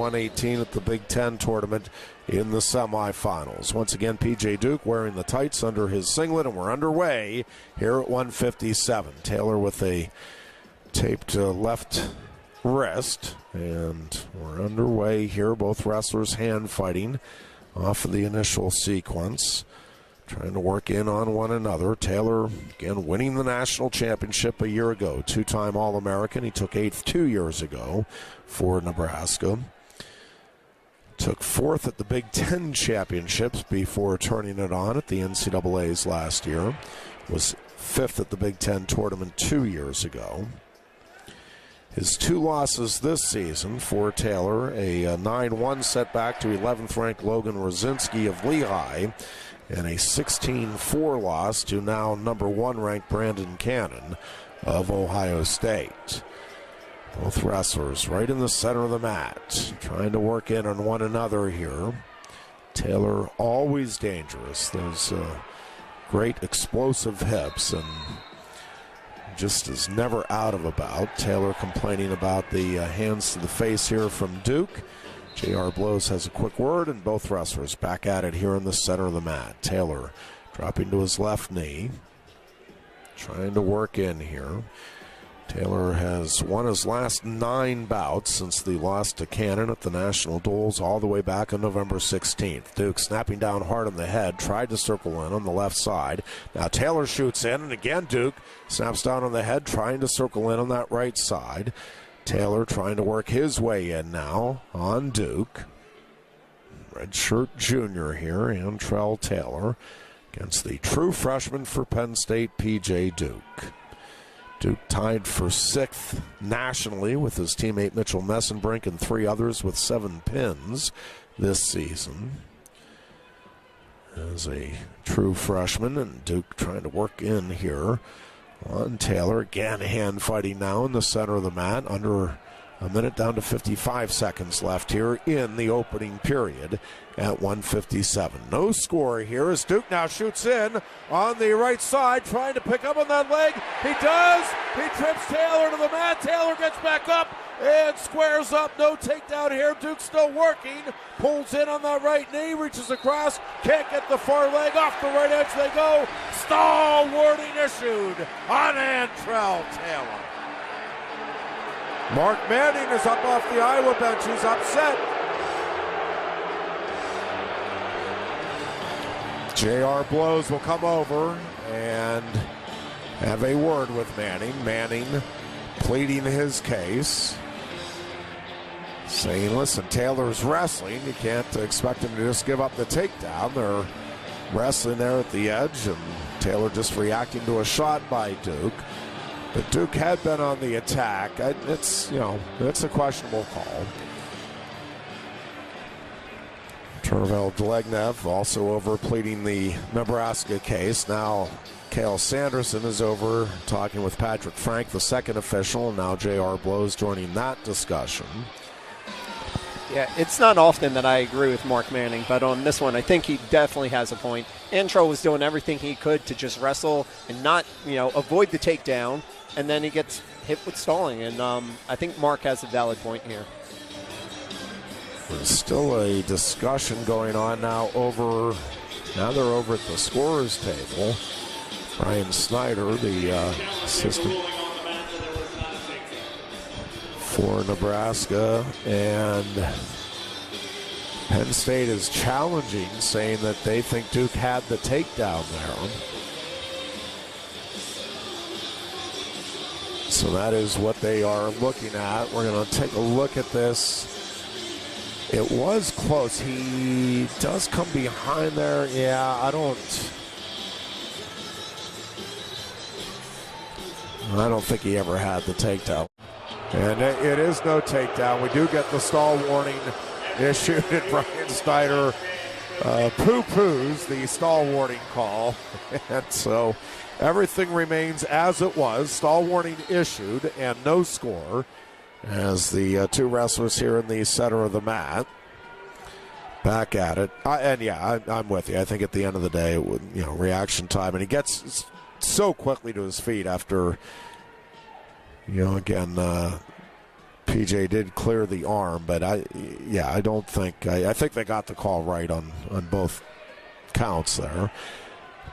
118 at the Big Ten tournament in the semifinals. Once again, P.J. Duke wearing the tights under his singlet, and we're underway here at 157. Taylor with a taped left wrist, and we're underway here. Both wrestlers hand fighting off of the initial sequence, trying to work in on one another. Taylor, again, winning the national championship a year ago. Two-time All-American. He took 8th 2 years ago for Nebraska. Took 4th at the Big Ten championships before turning it on at the NCAA's last year. Was 5th at the Big Ten tournament 2 years ago. His 2 losses this season for Taylor, a 9-1 setback to 11th-ranked Logan Rosinski of Lehigh, and a 16-4 loss to now number 1 ranked Brandon Cannon of Ohio State. Both wrestlers right in the center of the mat, trying to work in on one another here. Taylor always dangerous. Those great explosive hips, and just is never out of a bout. Taylor complaining about the hands to the face here from Duke. J.R. Blows has a quick word, and both wrestlers back at it here in the center of the mat. Taylor dropping to his left knee, trying to work in here. Taylor has won his last 9 bouts since the loss to Cannon at the National Duels all the way back on November 16th. Duke snapping down hard on the head, tried to circle in on the left side. Now Taylor shoots in, and again Duke snaps down on the head, trying to circle in on that right side. Taylor trying to work his way in now on Duke. Redshirt junior here, Antrell Taylor, against the true freshman for Penn State, P.J. Duke. Duke tied for 6th nationally with his teammate Mitchell Messenbrink and 3 others with 7 pins this season. As a true freshman, and Duke trying to work in here on Taylor. Again, hand fighting now in the center of the mat. Under a minute, down to 55 seconds left here in the opening period at 157. No score here as Duke now shoots in on the right side, trying to pick up on that leg. He does. He trips Taylor to the mat. Taylor gets back up and squares up. No takedown here. Duke's still working. Pulls in on that right knee, reaches across. Can't get the far leg. Off the right edge they go. Stall warning issued on Antrell Taylor. Mark Manning is up off the Iowa bench. He's upset. J.R. Blows will come over and have a word with Manning. Manning pleading his case, saying, listen, Taylor's wrestling. You can't expect him to just give up the takedown. They're wrestling there at the edge, and Taylor just reacting to a shot by Duke. But Duke had been on the attack. It's a questionable call. Tervel Dlegnev also over pleading the Nebraska case. Now Cale Sanderson is over talking with Patrick Frank, the second official, and now J.R. Blows joining that discussion. Yeah, it's not often that I agree with Mark Manning, but on this one, I think he definitely has a point. Antrell was doing everything he could to just wrestle and not, avoid the takedown, and then he gets hit with stalling, and I think Mark has a valid point here. There's still a discussion going on now now they're over at the scorer's table. Brian Snyder, the assistant for Nebraska, and Penn State is challenging, saying that they think Duke had the takedown there. So that is what they are looking at. We're going to take a look at this. It was close. He does come behind there. Yeah, I don't think he ever had the takedown. And it is no takedown. We do get the stall warning issued, and Brian Snyder poo-poos the stall warning call. And so everything remains as it was. Stall warning issued and no score, as the 2 wrestlers here in the center of the mat back at it. I'm with you. I think at the end of the day, reaction time. And he gets so quickly to his feet after, again, PJ did clear the arm, but I don't think I think they got the call right on both counts there.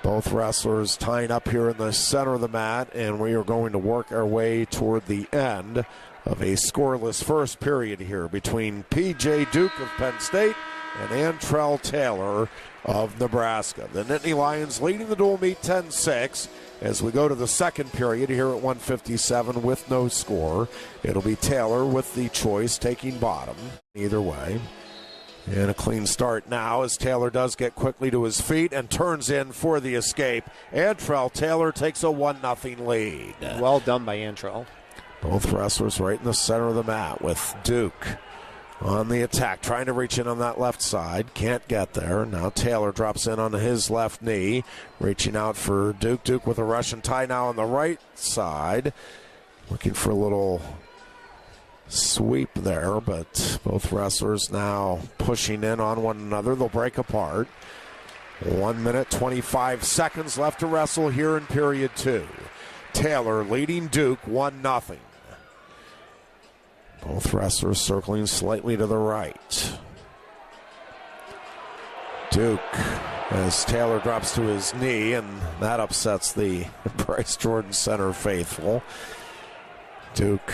Both wrestlers tying up here in the center of the mat, and we are going to work our way toward the end of a scoreless first period here between P.J. Duke of Penn State and Antrell Taylor of Nebraska. The Nittany Lions leading the dual meet 10-6 as we go to the second period here at 1:57 with no score. It'll be Taylor with the choice, taking bottom either way. And a clean start now as Taylor does get quickly to his feet and turns in for the escape. Antrell Taylor takes a 1-0 lead. Well done by Antrell. Both wrestlers right in the center of the mat with Duke on the attack, trying to reach in on that left side. Can't get there. Now Taylor drops in on his left knee, reaching out for Duke. Duke with a Russian tie now on the right side. Looking for a little sweep there, but both wrestlers now pushing in on one another. They'll break apart. 1 minute, 25 seconds left to wrestle here in period 2. Taylor leading Duke 1-0. Both wrestlers circling slightly to the right. Duke, as Taylor drops to his knee, and that upsets the Bryce Jordan Center faithful. Duke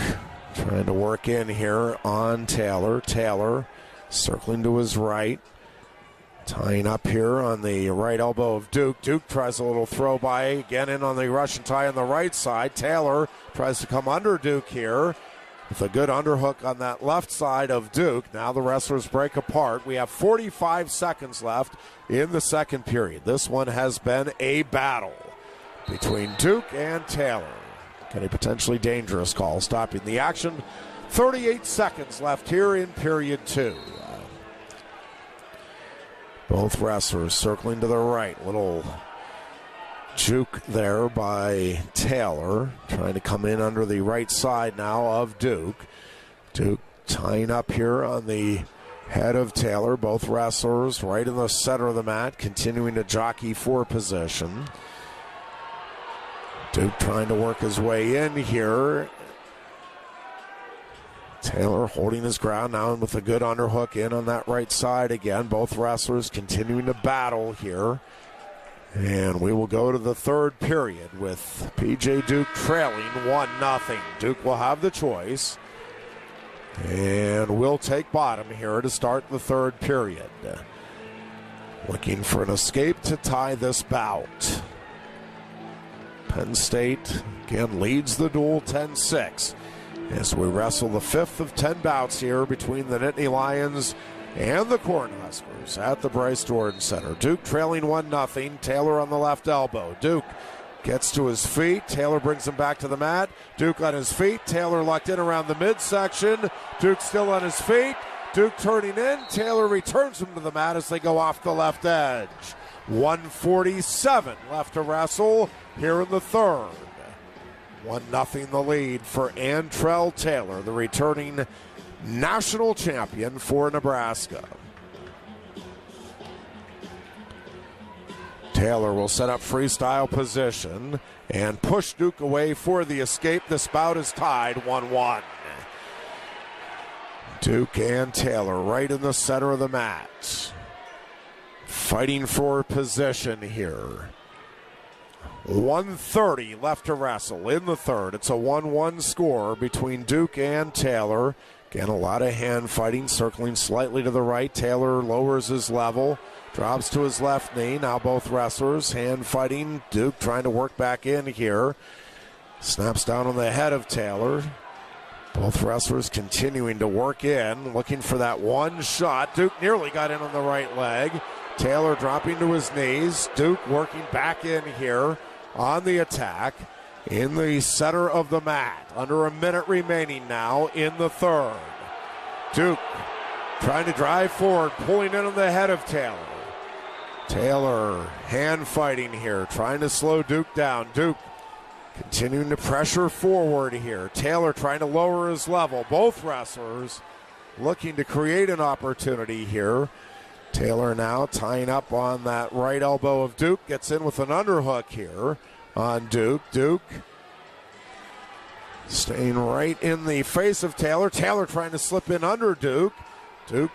trying to work in here on Taylor. Taylor circling to his right. Tying up here on the right elbow of Duke. Duke tries a little throw by, again in on the Russian tie on the right side. Taylor tries to come under Duke here with a good underhook on that left side of Duke. Now the wrestlers break apart. We have 45 seconds left in the second period. This one has been a battle between Duke and Taylor. Can a potentially dangerous call stopping the action. 38 seconds left here in period 2. Both wrestlers circling to the right. Little juke there by Taylor. Trying to come in under the right side now of Duke. Duke tying up here on the head of Taylor. Both wrestlers right in the center of the mat, continuing to jockey for position. Duke trying to work his way in here. Taylor holding his ground now with a good underhook in on that right side again. Both wrestlers continuing to battle here. And we will go to the third period with P.J. Duke trailing 1-0. Duke will have the choice. And will take bottom here to start the third period. Looking for an escape to tie this bout. Penn State again leads the duel 10-6. As we wrestle the fifth of 10 bouts here between the Nittany Lions and the Cornhuskers at the Bryce Jordan Center. Duke trailing 1-0. Taylor on the left elbow. Duke gets to his feet. Taylor brings him back to the mat. Duke on his feet. Taylor locked in around the midsection. Duke still on his feet. Duke turning in. Taylor returns him to the mat as they go off the left edge. 1:47 left to wrestle here in the third. 1-0 the lead for Antrell Taylor, the returning national champion for Nebraska. Taylor will set up freestyle position and push Duke away for the escape. This bout is tied 1-1. Duke and Taylor right in the center of the mat. Fighting for position here. 1:30 left to wrestle in the third. It's a 1-1 score between Duke and Taylor. Again, a lot of hand fighting, circling slightly to the right. Taylor lowers his level, drops to his left knee. Now both wrestlers hand fighting. Duke trying to work back in here. Snaps down on the head of Taylor. Both wrestlers continuing to work in, looking for that one shot. Duke nearly got in on the right leg. Taylor dropping to his knees. Duke working back in here on the attack in the center of the mat. Under a minute remaining now in the third. Duke trying to drive forward, pulling in on the head of Taylor. Taylor hand fighting here, trying to slow Duke down. Duke continuing to pressure forward here. Taylor trying to lower his level. Both wrestlers looking to create an opportunity here. Taylor now tying up on that right elbow of Duke. Gets in with an underhook here on Duke. Duke Staying right in the face of Taylor. Taylor trying to slip in under Duke. Duke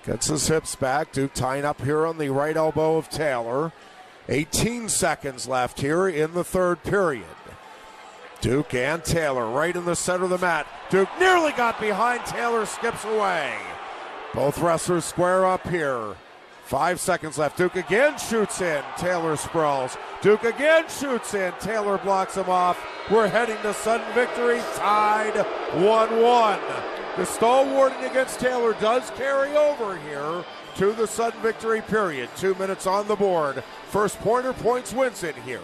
gets his hips back. Duke tying up here on the right elbow of Taylor. 18 seconds left here in the third period. Duke and Taylor right in the center of the mat. Duke nearly got behind. Taylor skips away. Both wrestlers square up here. 5 seconds left. Duke again shoots in. Taylor sprawls. Duke again shoots in. Taylor blocks him off. We're heading to sudden victory. Tied 1-1. The stalwarting against Taylor does carry over here to the sudden victory period. 2 minutes on the board. First pointer points wins it here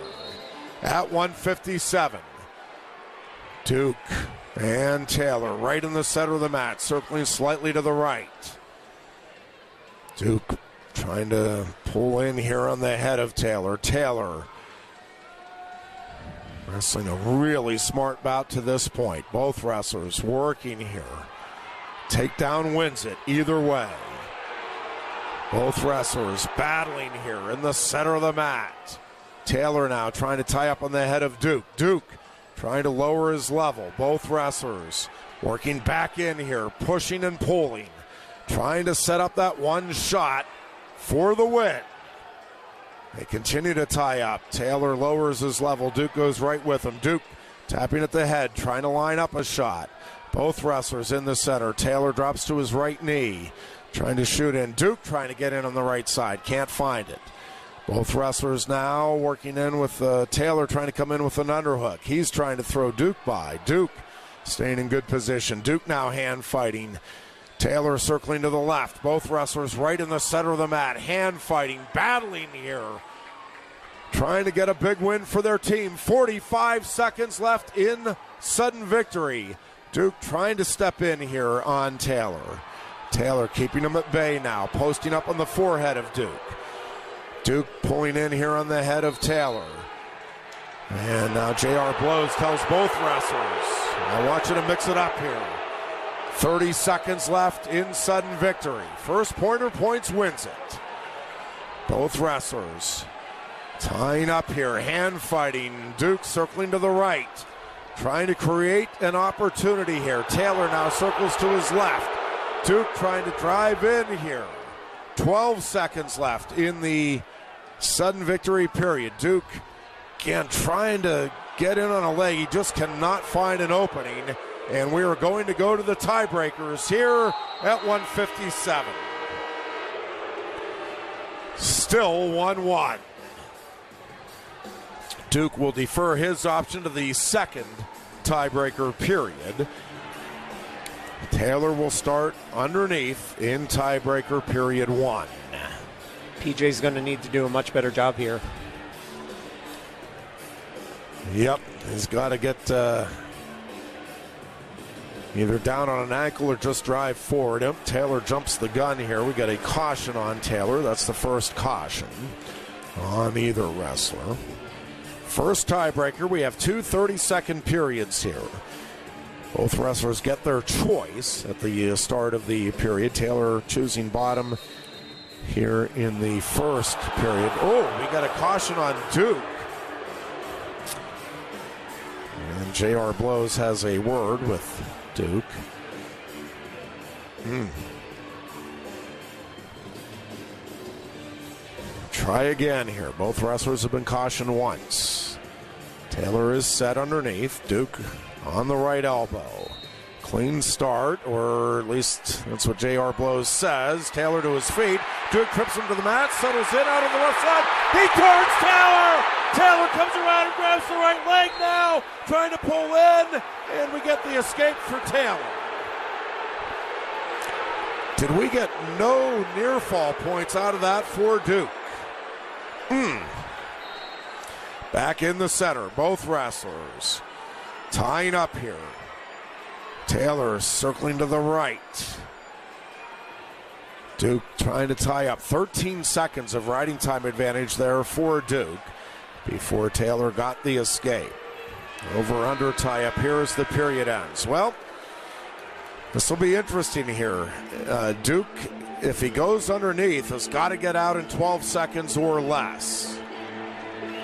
at 1:57. Duke and Taylor right in the center of the mat, circling slightly to the right. Duke trying to pull in here on the head of Taylor. Taylor wrestling a really smart bout to this point. Both wrestlers working here. Takedown wins it either way. Both wrestlers battling here in the center of the mat. Taylor now trying to tie up on the head of Duke. Duke trying to lower his level. Both wrestlers working back in here, pushing and pulling, trying to set up that one shot for the win. They continue to tie up. Taylor lowers his level. Duke goes right with him. Duke tapping at the head, trying to line up a shot. Both wrestlers in the center. Taylor drops to his right knee, trying to shoot in. Duke trying to get in on the right side. Can't find it. Both wrestlers now working in with Taylor trying to come in with an underhook. He's trying to throw Duke by. Duke staying in good position. Duke now hand fighting. Taylor circling to the left. Both wrestlers right in the center of the mat. Hand fighting, battling here. Trying to get a big win for their team. 45 seconds left in sudden victory. Duke trying to step in here on Taylor. Taylor keeping him at bay now, posting up on the forehead of Duke. Duke pulling in here on the head of Taylor. And now J.R. Blows tells both wrestlers, I want you to mix it up here. 30 seconds left in sudden victory. First pointer points wins it. Both wrestlers tying up here, hand fighting. Duke circling to the right, trying to create an opportunity here. Taylor now circles to his left. Duke trying to drive in here. 12 seconds left in the sudden victory period. Duke again trying to get in on a leg. He just cannot find an opening. And we are going to go to the tiebreakers here at 1:57. Still 1-1. Duke will defer his option to the second tiebreaker period. Taylor will start underneath in tiebreaker period 1. PJ's going to need to do a much better job here. Yep, he's got to get either down on an ankle or just drive forward. Yep, Taylor jumps the gun here. We got a caution on Taylor. That's the first caution on either wrestler. First tiebreaker, we have two 30-second periods here. Both wrestlers get their choice at the start of the period. Taylor choosing bottom here in the first period. Oh, we got a caution on Duke. And J.R. Blows has a word with Duke. Try again here. Both wrestlers have been cautioned once. Taylor is set underneath. Duke on the right elbow. Clean start, or at least that's what J.R. Blows says. Taylor to his feet. Duke trips him to the mat, settles in out on the left side. He turns Taylor! Taylor comes around and grabs the right leg now, trying to pull in, and we get the escape for Taylor. Did we get no near fall points out of that for Duke? Back in the center, both wrestlers tying up here. Taylor circling to the right. Duke trying to tie up. 13 seconds of riding time advantage there for Duke before Taylor got the escape. Over-under tie up here as the period ends. Well, this will be interesting here. Duke, if he goes underneath, has got to get out in 12 seconds or less.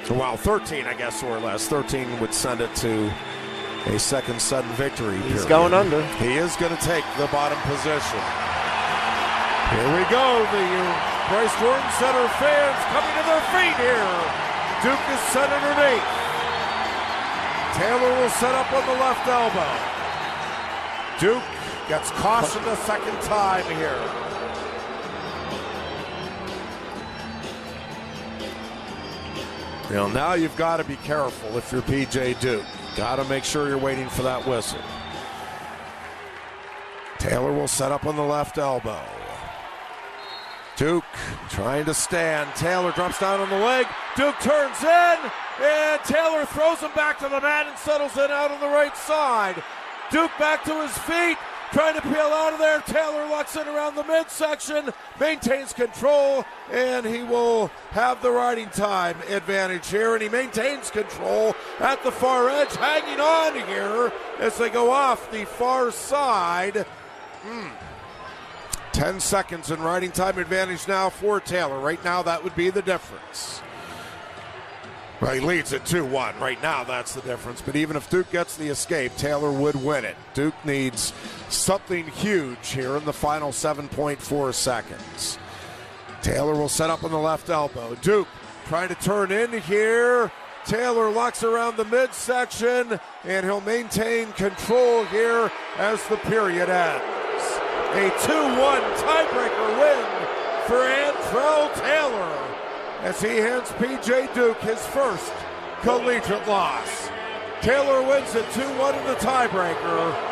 Well, 13, I guess, or less. 13 would send it to a second sudden victory. He's going under. He is going to take the bottom position. Here we go. The Bryce Jordan Center fans coming to their feet here. Duke is set underneath. Taylor will set up on the left elbow. Duke gets cautioned a second time here. You know, now you've got to be careful if you're PJ Duke. Got to make sure you're waiting for that whistle. Taylor will set up on the left elbow. Duke trying to stand. Taylor drops down on the leg. Duke turns in, and Taylor throws him back to the mat and settles in out on the right side. Duke back to his feet, trying to peel out of there. Taylor locks in around the midsection, maintains control, and he will have the riding time advantage here, and he maintains control at the far edge, hanging on here as they go off the far side. 10 seconds in riding time advantage now for Taylor. Right now, that would be the difference. Well, he leads at 2-1. Right now, that's the difference. But even if Duke gets the escape, Taylor would win it. Duke needs something huge here in the final 7.4 seconds. Taylor will set up on the left elbow. Duke trying to turn in here. Taylor locks around the midsection, and he'll maintain control here as the period ends. A 2-1 tiebreaker win for Antrell Taylor as he hands PJ Duke his first collegiate loss. Taylor wins at 2-1 in the tiebreaker.